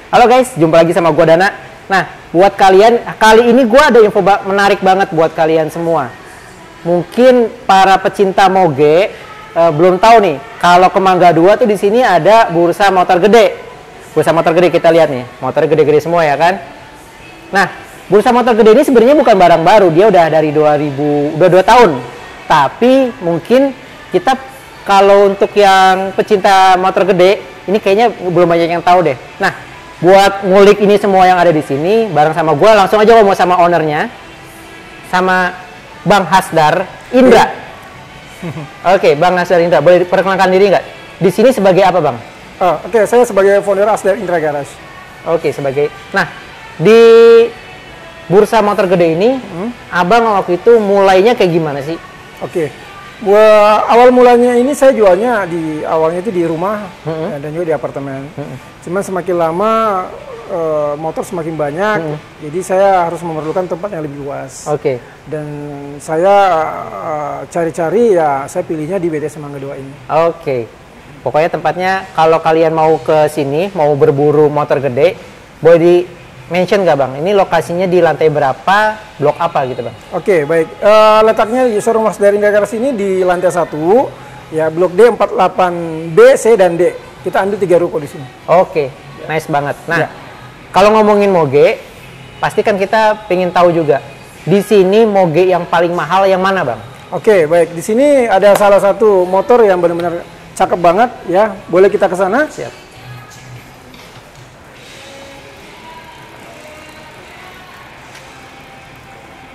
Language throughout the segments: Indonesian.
Halo guys, jumpa lagi sama gua Dana. Nah, buat kalian, kali ini gua ada info menarik banget buat kalian semua. Mungkin para pecinta moge belum tahu nih, kalau ke Mangga 2 tuh di sini ada bursa motor gede. Bursa motor gede kita lihat nih, motor gede-gede semua ya kan. Nah, bursa motor gede ini sebenarnya bukan barang baru, dia udah dari 2000, udah 2 tahun. Tapi mungkin kita kalau untuk yang pecinta motor gede, ini kayaknya belum banyak yang tahu deh. Nah, buat ngulik ini semua yang ada di sini, bareng sama gue, langsung aja ngomong sama ownernya, sama Bang Hasdar Indra. Oke, Bang Hasdar Indra, boleh perkenalkan diri nggak? Di sini sebagai apa, Bang? Oke, saya sebagai founder Hasdar Indra Garage. Oke, sebagai. Nah, di bursa motor gede ini, Abang waktu itu mulainya kayak gimana sih? Oke, awal mulanya ini saya jualnya awalnya itu di rumah dan juga di apartemen. Cuman semakin lama motor semakin banyak, jadi saya harus memerlukan tempat yang lebih luas. Oke. Dan saya cari-cari ya, saya pilihnya di BTS Mangga 2 ini. Oke. Pokoknya tempatnya kalau kalian mau ke sini, mau berburu motor gede, boleh di mention nggak Bang? Ini lokasinya di lantai berapa, blok apa gitu Bang? Oke, baik. Letaknya di showroom Hasdar Indra Garage ini di lantai 1, ya blok D 48B, C dan D. Kita ambil 3 ruko di sini. Oke, nice banget. Nah, ya. Kalau ngomongin moge, pasti kan kita pengen tahu juga. Di sini moge yang paling mahal yang mana Bang? Oke, baik. Di sini ada salah satu motor yang benar-benar cakep banget ya. Boleh kita ke sana? Siap.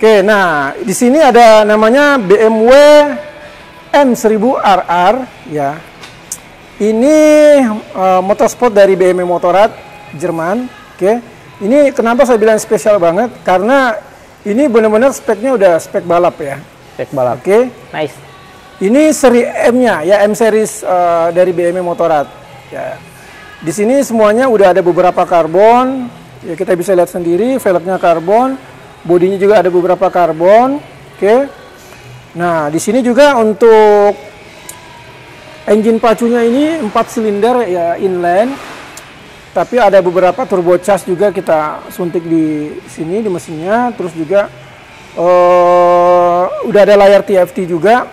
Oke, nah di sini ada namanya BMW M1000RR ya. Ini motorsport dari BMW Motorrad Jerman. Oke, ini kenapa saya bilang spesial banget? Karena ini benar-benar speknya udah spek balap ya. Spek balap. Oke, nice. Ini seri M-nya ya, M series dari BMW Motorrad. Ya, di sini semuanya udah ada beberapa karbon. Ya kita bisa lihat sendiri, velgnya karbon. Bodinya juga ada beberapa karbon, oke. Nah, di sini juga untuk engine pacunya ini 4 silinder ya inline, tapi ada beberapa turbocharge juga kita suntik di sini di mesinnya. Terus juga udah ada layar TFT juga,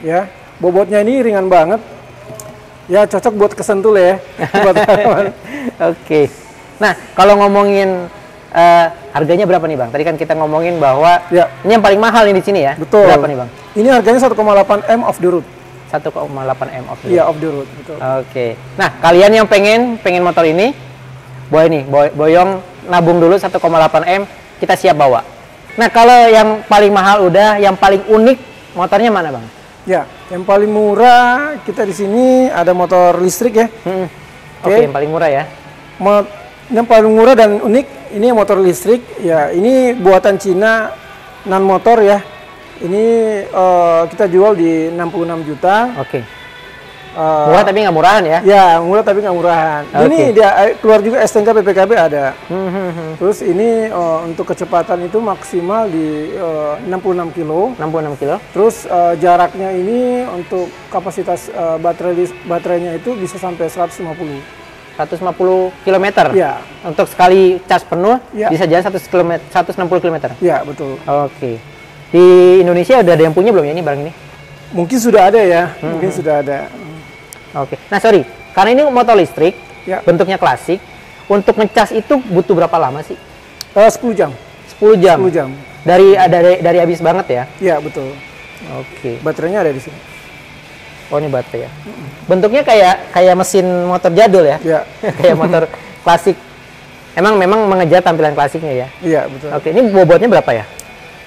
ya. Bobotnya ini ringan banget, ya cocok buat kesentul ya. Oke. Nah, kalau ngomongin harganya berapa nih Bang? Tadi kan kita ngomongin bahwa ya, ini yang paling mahal nih di sini ya. Betul. Berapa nih Bang? Ini harganya 1,8 M off the road. 1,8 M off the road. Iya, off the road, betul. Oke. Nah, kalian yang pengen motor ini, boleh nih, boyong nabung dulu 1,8 M, kita siap bawa. Nah, kalau yang paling mahal udah, yang paling unik motornya mana Bang? Ya, yang paling murah kita di sini ada motor listrik ya. Oke, yang paling murah ya. Yang paling murah dan unik ini motor listrik ya, ini buatan Cina, non motor ya. Ini kita jual di 66 juta. Oke. Murah tapi nggak murahan ya? Ya, murah tapi nggak murahan. Ini dia keluar juga STNK PPKB ada. Terus ini untuk kecepatan itu maksimal di 66 kilo. 66 kilo. Terus jaraknya ini untuk kapasitas baterainya itu bisa sampai 150 km. Ya. Untuk sekali cas penuh ya, bisa jalan 160 km. Ya, betul. Oke. Di Indonesia udah ada yang punya belum ya ini barang ini? Mungkin sudah ada ya. Mungkin sudah ada. Oke. Nah, sorry. Karena ini motor listrik, ya, bentuknya klasik. Untuk ngecas itu butuh berapa lama sih? 10 jam. 10 jam. 10 jam. Dari habis banget ya? Iya, betul. Oke. Baterainya ada di sini. Oh, ini baterai ya. Bentuknya kayak mesin motor jadul ya? Iya. Kayak motor klasik. Memang mengejar tampilan klasiknya ya? Iya, betul. Oke, ini bobotnya berapa ya?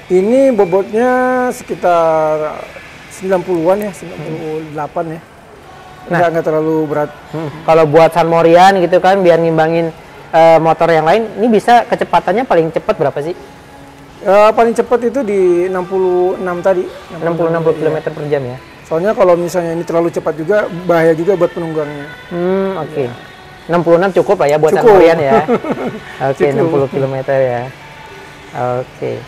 Ini bobotnya sekitar 90-an ya, 98 ya. Nggak terlalu berat. Kalau buat San Morian gitu kan, biar ngimbangin motor yang lain, ini bisa kecepatannya paling cepat berapa sih? Paling cepat itu di 66 tadi. 60 km per jam ya? Soalnya kalau misalnya ini terlalu cepat juga, bahaya juga buat penunggangnya. Oke. 66 cukup lah ya buat San Cukup. Morian ya? Oke, 60 km ya. Oke.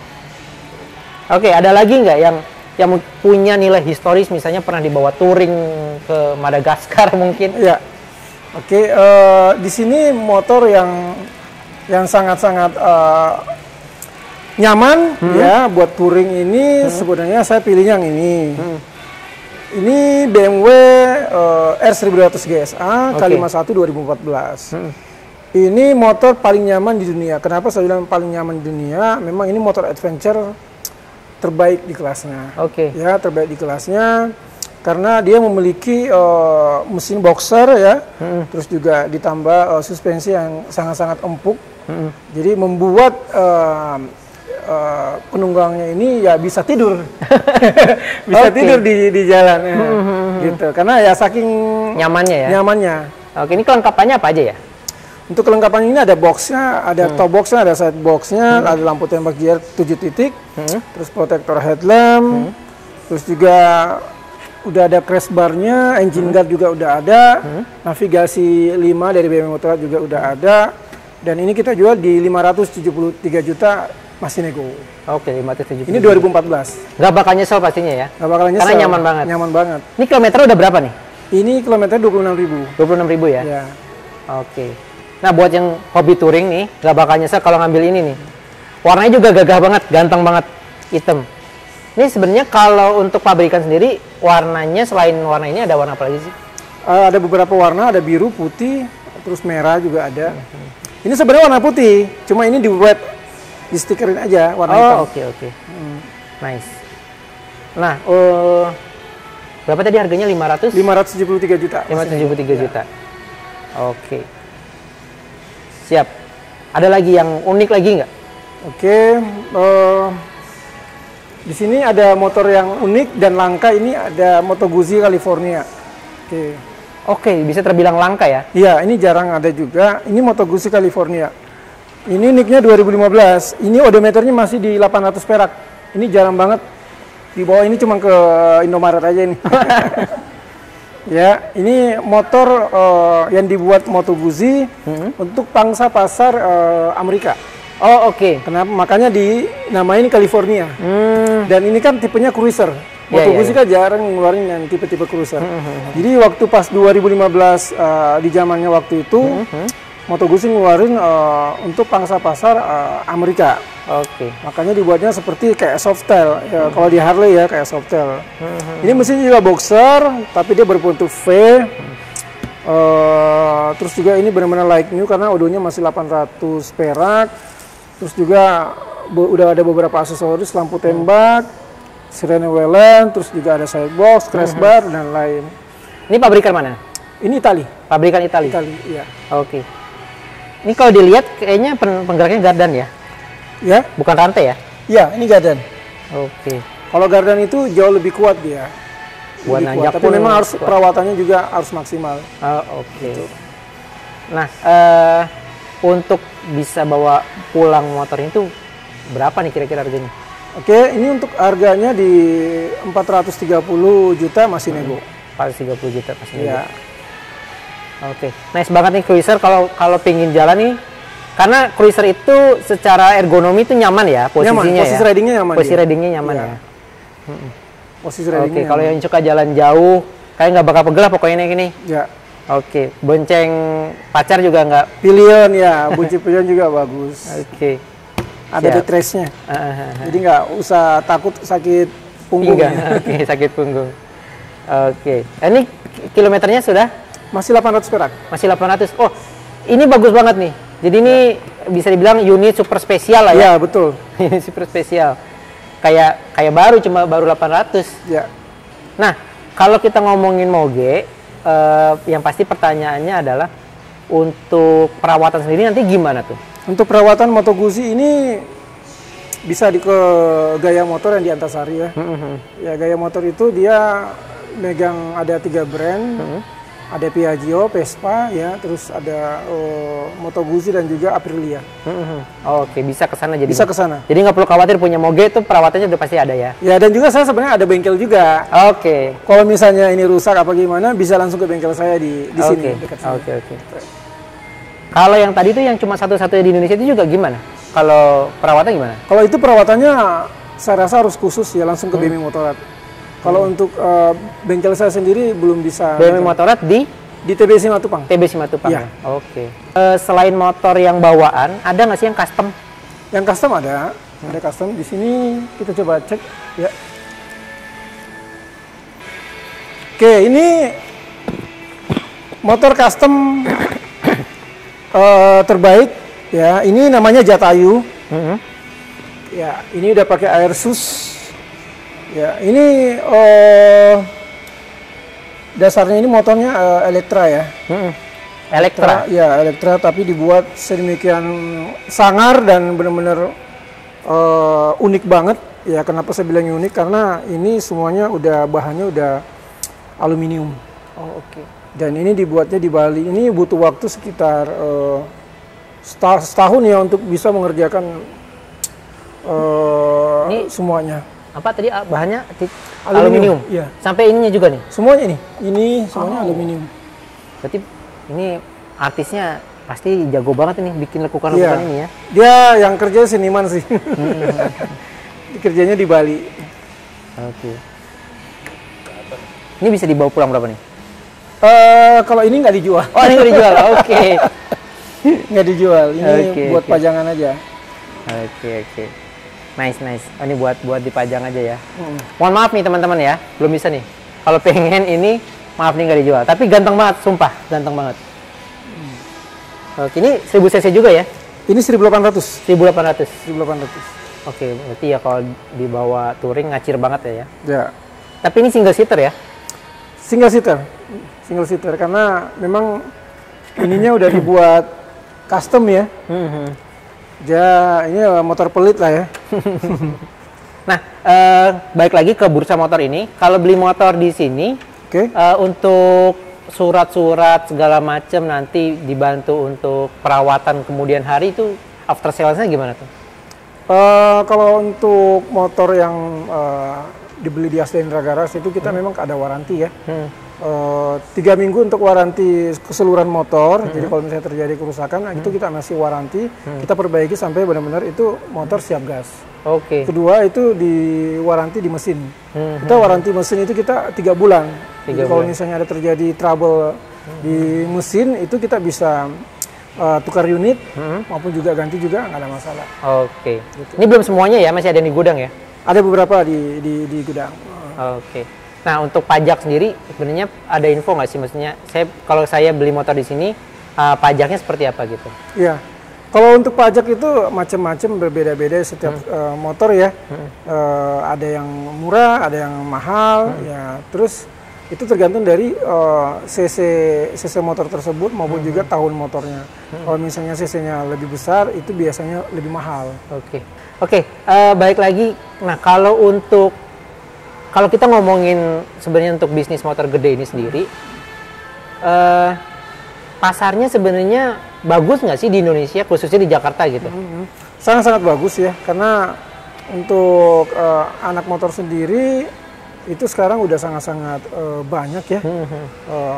Oke, ada lagi nggak yang punya nilai historis, misalnya pernah dibawa touring ke Madagaskar mungkin? Ya. Oke, di sini motor yang sangat-sangat nyaman ya buat touring ini. Sebenarnya saya pilih yang ini. Ini BMW R1200 GSA K51 2014. Ini motor paling nyaman di dunia. Kenapa saya bilang paling nyaman di dunia? Memang ini motor adventure terbaik di kelasnya. Ya, terbaik di kelasnya. Karena dia memiliki mesin boxer ya, terus juga ditambah suspensi yang sangat-sangat empuk, jadi membuat penunggangnya ini ya bisa tidur, bisa tidur di jalan, ya. Gitu. Karena ya saking nyamannya ya. Nyamannya. Oke, ini kelengkapannya apa aja ya? Untuk kelengkapan ini ada boxnya, ada top boxnya, ada side boxnya, ada lampu tembak JR 7 titik, terus protektor headlamp, terus juga udah ada crash bar-nya, engine guard juga udah ada, navigasi 5 dari BMW Motorrad juga udah ada, dan ini kita jual di 573 juta masih nego. Oke, 573. Ini 2014. Nggak bakal nyesel pastinya ya? Nggak bakal nyesel. Karena nyaman banget. Nyaman banget. Ini kilometer udah berapa nih? Ini kilometer 26.000. 26.000 ya? Ya. Oke. Nah, buat yang hobi touring nih, nggak bakal nyesel kalau ngambil ini nih. Warnanya juga gagah banget, ganteng banget, hitam. Ini sebenarnya kalau untuk pabrikan sendiri, warnanya selain warna ini ada warna apa lagi sih? Ada beberapa warna, ada biru, putih, terus merah juga ada. Ini sebenarnya warna putih, cuma ini di wet, di stikerin aja warna hitam. Oh, oke. Nice. Nah, berapa tadi harganya? 573 juta. 573 juta. Oke. Siap. Ada lagi yang unik lagi nggak? Oke. Di sini ada motor yang unik dan langka, ini ada Moto Guzzi California. Oke, bisa terbilang langka ya? Iya, ini jarang ada juga. Ini Moto Guzzi California. Ini nicknya 2015. Ini odometernya masih di 800 perak. Ini jarang banget. Di bawah ini cuma ke Indomaret aja ini. Ya, ini motor yang dibuat Moto Guzzi untuk pangsa pasar Amerika. Oh, oke. Kenapa? Makanya dinamain California. Dan ini kan tipenya cruiser. Moto Guzzi kan jarang ngeluarin yang tipe-tipe cruiser. Jadi waktu pas 2015 di zamannya waktu itu, Moto Guzzi ngeluarin untuk pangsa pasar Amerika. Oke. Makanya dibuatnya seperti kayak softail. Ya, kalau di Harley ya kayak softail. Ini mesinnya juga boxer, tapi dia berbentuk V. Terus juga ini benar-benar like new karena odonya masih 800 perak. Terus juga udah ada beberapa aksesoris, lampu tembak, sirene Welen, terus juga ada side box, crash bar, dan lain. Ini pabrikan mana? Ini Itali. Pabrikan Itali? Itali, iya. Oke. Ini kalau dilihat kayaknya penggeraknya gardan ya? Ya. Bukan rantai ya? Iya, ini gardan. Oke. Kalau gardan itu jauh lebih kuat dia. Buat nanjak tapi memang harus perawatannya juga harus maksimal. Oke. Gitu. Nah, untuk bisa bawa pulang motornya itu berapa nih kira-kira harganya? Oke, ini untuk harganya di 430 juta masih nego. 430 juta masih nego. Ya. Oke, nice banget nih cruiser kalau pingin jalan nih. Karena cruiser itu secara ergonomi itu nyaman ya posisinya. Nyaman, posisi ridingnya nyaman. Posisi ridingnya nyaman ya. Posisi ridingnya. Oke, kalau yang suka jalan jauh, kayak nggak bakal pegel pokoknya ini. Ya. Oke, bonceng pacar juga nggak? Pilion ya, bunyi pilion juga bagus. Oke. Ada detrace-nya. Jadi nggak usah takut sakit punggung. Oke, sakit punggung. Oke. Ini kilometernya sudah? Masih 800 perak. Masih 800. Oh, ini bagus banget nih. Jadi ini bisa dibilang unit super spesial lah ya? Iya, betul. Unit super spesial. Kayak baru, cuma baru 800. Ya. Nah, kalau kita ngomongin moge, yang pasti pertanyaannya adalah untuk perawatan sendiri nanti gimana tuh? Untuk perawatan Moto Guzzi ini bisa ke Gaya Motor yang di Antasari ya. Ya, Gaya Motor itu dia megang ada 3 brand. Ada Piaggio, Vespa ya, terus ada Moto Guzzi dan juga Aprilia. Oke, bisa ke sana jadi. Bisa ke sana. Jadi nggak perlu khawatir punya moge itu perawatannya udah pasti ada ya. Ya, dan juga saya sebenarnya ada bengkel juga. Oke. Kalau misalnya ini rusak apa gimana bisa langsung ke bengkel saya di sini dekat sini. Oke. Kalau yang tadi itu yang cuma satu-satunya di Indonesia itu juga gimana? Kalau perawatan gimana? Kalau itu perawatannya saya rasa harus khusus ya langsung ke BMW Motorrad. Kalau untuk bengkel saya sendiri belum bisa. BMW Motorrad di Di TB Simatupang. TB Simatupang. Iya. Ya? Oke. Selain motor yang bawaan, ada nggak sih yang custom? Yang custom ada custom di sini, kita coba cek ya. Oke, ini motor custom terbaik ya. Ini namanya Jatayu. Ya, ini udah pakai air sus. Ya, ini dasarnya ini motornya Electra ya. Electra? Ya, Electra, tapi dibuat sedemikian sangar dan benar-benar unik banget. Ya, kenapa saya bilang unik? Karena ini semuanya bahannya udah aluminium. Oh, oke. Dan ini dibuatnya di Bali. Ini butuh waktu sekitar setahun ya untuk bisa mengerjakan ini semuanya. Apa tadi bahannya? Aluminium. Iya. Sampai ininya juga nih? Semuanya ini semuanya aluminium. Berarti ini artisnya pasti jago banget ini bikin lekukan-lekukan ini ya? Dia yang kerja seniman sih. Kerjanya di Bali. Oke. Ini bisa dibawa pulang berapa nih? Kalau ini nggak dijual. Oh, ini nggak dijual. Oke. Nggak dijual. Ini buat pajangan aja. Oke. Nice. Oh, ini buat dipajang aja ya. Mohon maaf nih teman-teman ya, belum bisa nih. Kalau pengen ini, maaf nih nggak dijual. Tapi ganteng banget, sumpah, ganteng banget. Oke, ini 1000 cc juga ya? Ini 1800. 1800. Oke, berarti ya kalau dibawa touring ngacir banget ya? Ya. Tapi ini single seater ya? Single seater karena memang ininya udah dibuat custom ya. Ini motor pelit lah ya. Nah, balik lagi ke bursa motor ini. Kalau beli motor di sini, untuk surat-surat segala macam nanti dibantu untuk perawatan kemudian hari itu after sales-nya gimana tuh? Kalau untuk motor yang dibeli di Asda Indra Garage itu kita memang ada waranti ya. 3 minggu untuk waranti keseluruhan motor. Jadi kalau misalnya terjadi kerusakan, itu kita masih waranti. Kita perbaiki sampai benar-benar itu motor siap gas. Oke. Kedua itu di waranti di mesin. Kita waranti mesin itu kita 3 bulan. Jadi kalau misalnya ada terjadi trouble di mesin, itu kita bisa tukar unit maupun juga ganti juga nggak ada masalah. Oke. Gitu. Ini belum semuanya ya, masih ada di gudang ya? Ada beberapa di gudang. Oke. Nah, untuk pajak sendiri sebenarnya ada info nggak sih? Maksudnya, kalau saya beli motor di sini, pajaknya seperti apa gitu? Iya. Kalau untuk pajak itu macam-macam, berbeda-beda setiap motor ya. Ada yang murah, ada yang mahal, ya. Terus itu tergantung dari cc motor tersebut maupun juga tahun motornya. Kalau misalnya cc-nya lebih besar, itu biasanya lebih mahal. Oke. Baik lagi. Nah, kalau kita ngomongin sebenarnya untuk bisnis motor gede ini sendiri, pasarnya sebenarnya bagus nggak sih di Indonesia, khususnya di Jakarta gitu? Sangat-sangat bagus ya, karena untuk anak motor sendiri itu sekarang udah sangat-sangat banyak ya.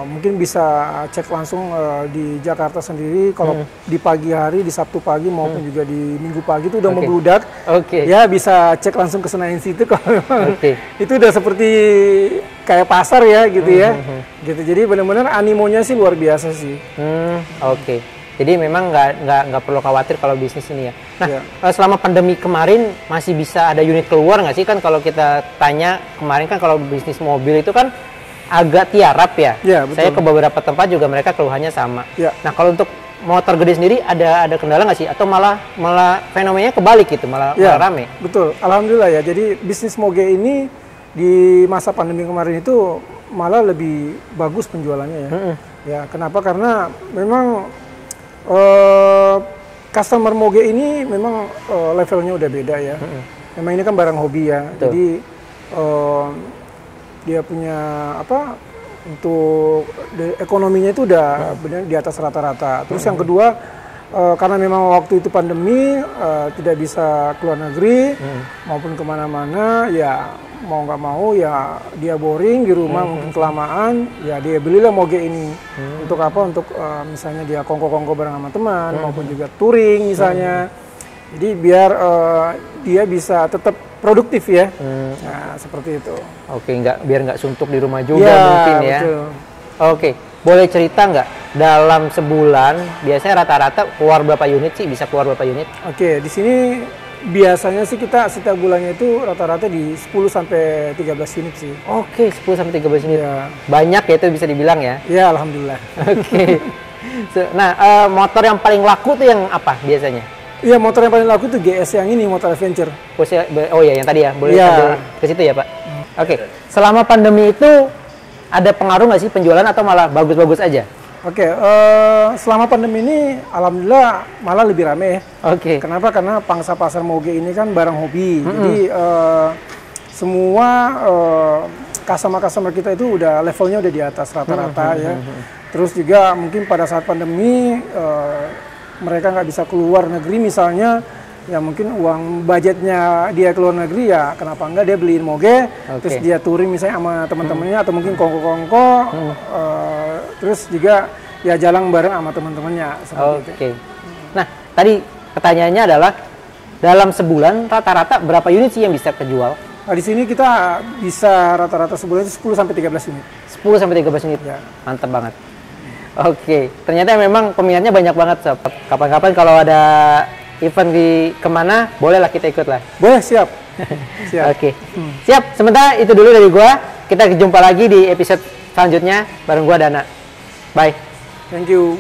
Mungkin bisa cek langsung di Jakarta sendiri, kalau di pagi hari, di Sabtu pagi maupun juga di Minggu pagi itu udah membludak. Ya bisa cek langsung ke Senayan situ kalau itu udah seperti kayak pasar ya gitu ya. Gitu. Jadi benar-benar animonya sih luar biasa sih. Jadi memang nggak perlu khawatir kalau bisnis ini ya. Nah, selama pandemi kemarin masih bisa ada unit keluar nggak sih? Kan kalau kita tanya kemarin kan kalau bisnis mobil itu kan agak tiarap ya. Betul. Saya ke beberapa tempat juga mereka keluhannya sama. Nah, kalau untuk motor gede sendiri ada kendala nggak sih? Atau malah fenomenanya kebalik gitu, malah rame? Betul, alhamdulillah ya. Jadi bisnis moge ini di masa pandemi kemarin itu malah lebih bagus penjualannya ya. Ya, kenapa? Karena memang customer moge ini memang levelnya udah beda ya. Memang ini kan barang hobi ya. Jadi dia punya untuk ekonominya itu udah benar di atas rata-rata. Terus yang kedua, karena memang waktu itu pandemi tidak bisa keluar negeri maupun kemana-mana, ya mau nggak mau ya dia boring di rumah, mungkin kelamaan, ya dia belilah moge ini. Untuk apa? Untuk misalnya dia kongko-kongko bareng sama teman maupun juga touring misalnya. Jadi biar dia bisa tetap produktif ya. Nah, seperti itu. Biar nggak suntuk di rumah juga mungkin ya. Betul. boleh cerita nggak dalam sebulan biasanya rata-rata keluar berapa unit sih? Bisa keluar berapa unit? Oke, di sini biasanya sih kita setiap bulannya itu rata-rata di 10 sampai 13 unit sih. Oke, 10 sampai 13 unit. Ya. Banyak ya itu bisa dibilang ya. Ya, alhamdulillah. Oke. Nah, motor yang paling laku tuh yang apa biasanya? Iya, motor yang paling laku itu GS yang ini, motor adventure. Oh ya, yang tadi ya, boleh Iya. sambil ke situ ya Pak? Oke, selama pandemi itu ada pengaruh nggak sih penjualan atau malah bagus-bagus aja? Oke, selama pandemi ini alhamdulillah malah lebih rame ya. Oke. Kenapa? Karena pangsa pasar moge ini kan barang hobi. Jadi semua customer kita itu udah levelnya udah di atas rata-rata ya. Terus juga mungkin pada saat pandemi mereka nggak bisa keluar negeri misalnya, ya mungkin uang budgetnya dia keluar negeri ya kenapa enggak dia beliin moge, terus dia touring misalnya sama teman-temannya atau mungkin kongko-kongko, terus juga ya jalan bareng sama teman-temannya seperti itu. Nah tadi pertanyaannya adalah dalam sebulan rata-rata berapa unit sih yang bisa kejual? Nah, di sini kita bisa rata-rata sebulan itu 10 sampai 13 unit. 10 sampai 13 unit. Ya. Mantap banget. Oke, ternyata memang peminatnya banyak banget, Sob. Kapan-kapan kalau ada event di kemana, bolehlah kita ikut lah. Boleh, siap. Siap. Oke. Siap. Sementara itu dulu dari gua. Kita jumpa lagi di episode selanjutnya bareng gua Dana. Bye. Thank you.